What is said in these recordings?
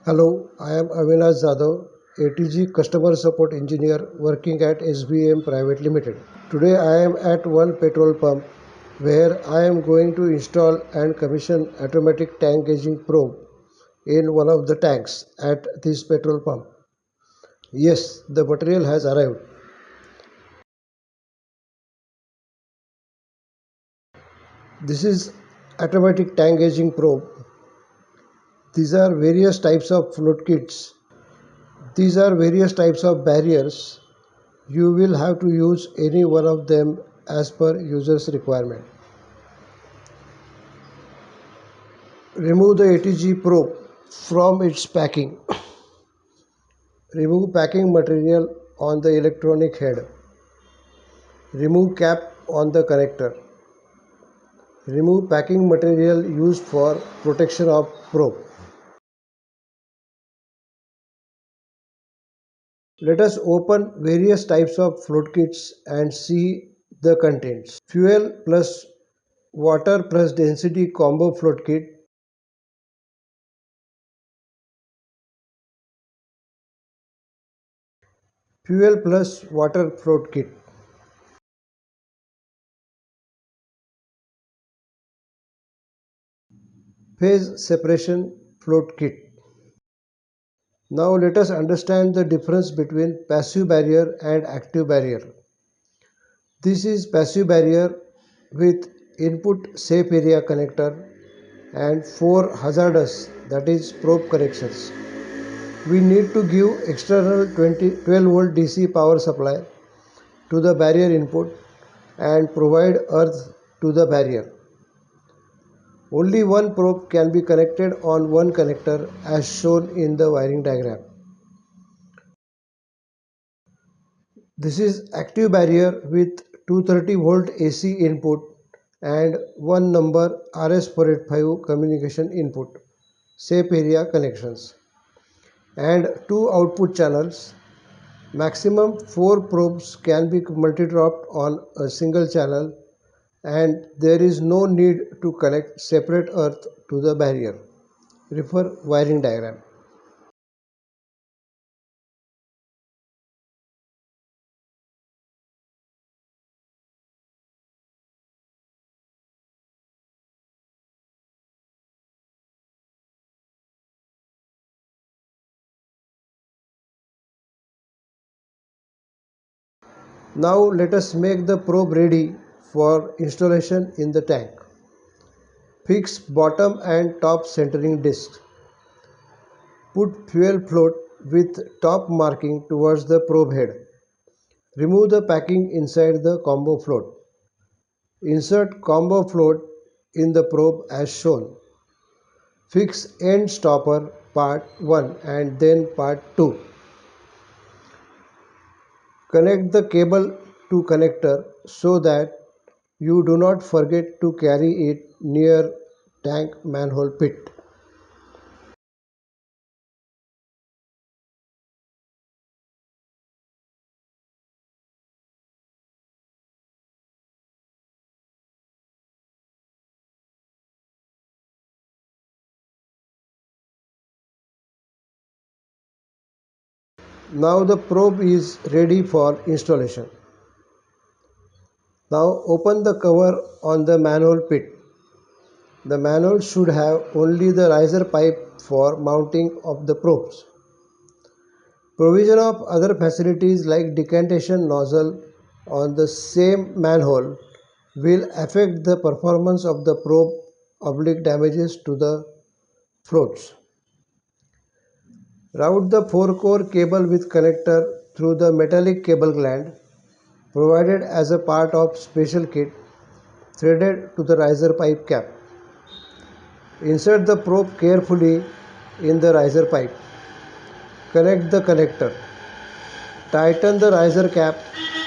Hello, I am Avinash Jadhav, ATG Customer Support Engineer working at SBEM Private Limited. Today I am at one petrol pump where I am going to install and commission automatic tank gauging probe in one of the tanks at this petrol pump. Yes, the material has arrived. This is automatic tank gauging probe. These are various types of float kits. These are various types of barriers. You will have to use any one of them as per user's requirement. Remove the ATG probe from its packing. Remove packing material on the electronic head. Remove cap on the connector. Remove packing material used for protection of probe. Let us open various types of float kits and see the contents. Fuel plus water plus density combo float kit. Fuel plus water float kit. Phase separation float kit. Now let us understand the difference between passive barrier and active barrier. This is passive barrier with input safe area connector and 4 hazardous, that is probe connections. We need to give external 12 volt DC power supply to the barrier input and provide earth to the barrier. Only one probe can be connected on one connector as shown in the wiring diagram. This is active barrier with 230 volt AC input and one number RS485 communication input, safe area connections, and two output channels. Maximum 4 probes can be multi-dropped on a single channel and there is no need to connect separate earth to the barrier. Refer wiring diagram. Now let us make the probe ready for installation in the tank. Fix bottom and top centering discs. Put fuel float with top marking towards the probe head. Remove the packing inside the combo float. Insert combo float in the probe as shown. Fix end stopper part 1 and then part 2. Connect the cable to connector so that you do not forget to carry it near tank manhole pit. Now the probe is ready for installation. Now open the cover on the manhole pit. The manhole should have only the riser pipe for mounting of the probes. Provision of other facilities like decantation nozzle on the same manhole will affect the performance of the probe oblique damages to the floats. Route the 4-core cable with connector through the metallic cable gland provided as a part of special kit threaded to the riser pipe cap. Insert the probe carefully in the riser pipe. Connect the connector. Tighten the riser cap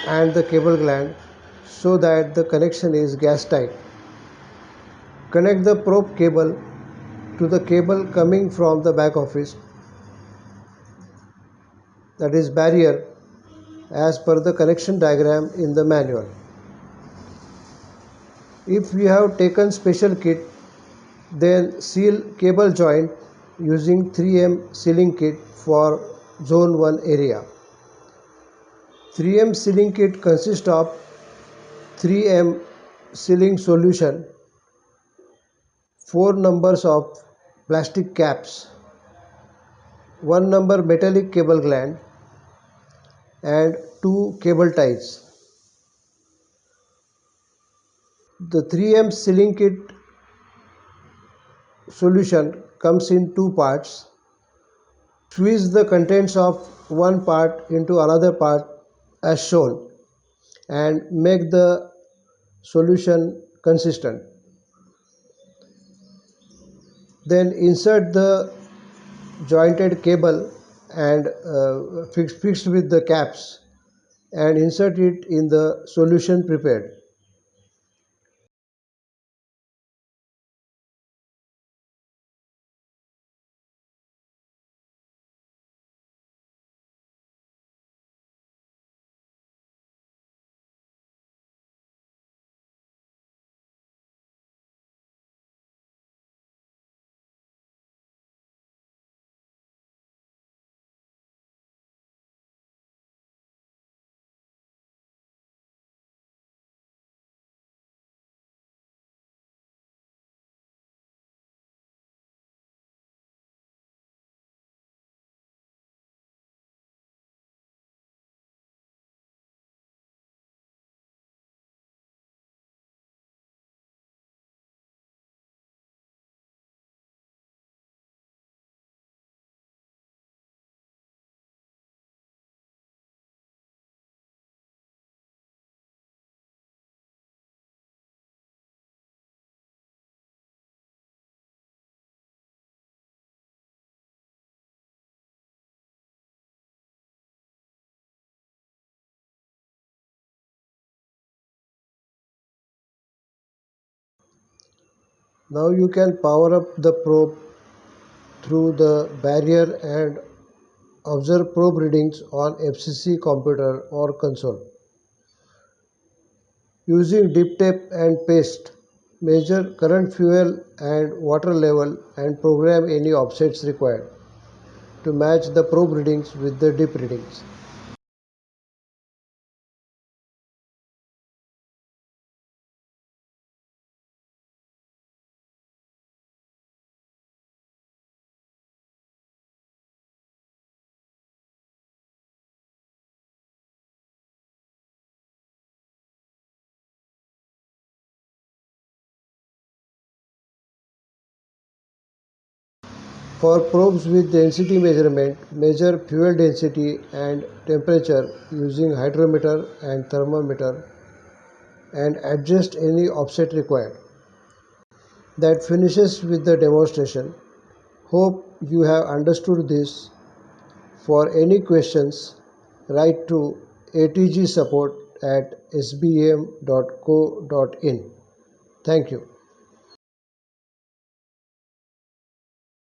and the cable gland so that the connection is gas tight. Connect the probe cable to the cable coming from the back office, that is barrier, as per the connection diagram in the manual. If you have taken special kit, then seal cable joint using 3M sealing kit for zone 1 area. 3M sealing kit consists of 3M sealing solution, 4 numbers of plastic caps, 1 number metallic cable gland and 2 cable ties. The 3M sealing kit solution comes in 2 parts. Squeeze the contents of one part into another part as shown and make the solution consistent. Then insert the jointed cable and fixed with the caps and insert it in the solution prepared. Now you can power up the probe through the barrier and observe probe readings on FCC computer or console. Using dip tape and paste, measure current fuel and water level and program any offsets required to match the probe readings with the dip readings. For probes with density measurement, measure fuel density and temperature using hydrometer and thermometer and adjust any offset required. That finishes with the demonstration. Hope you have understood this. For any questions, write to atgsupport@sbem.co.in. Thank you.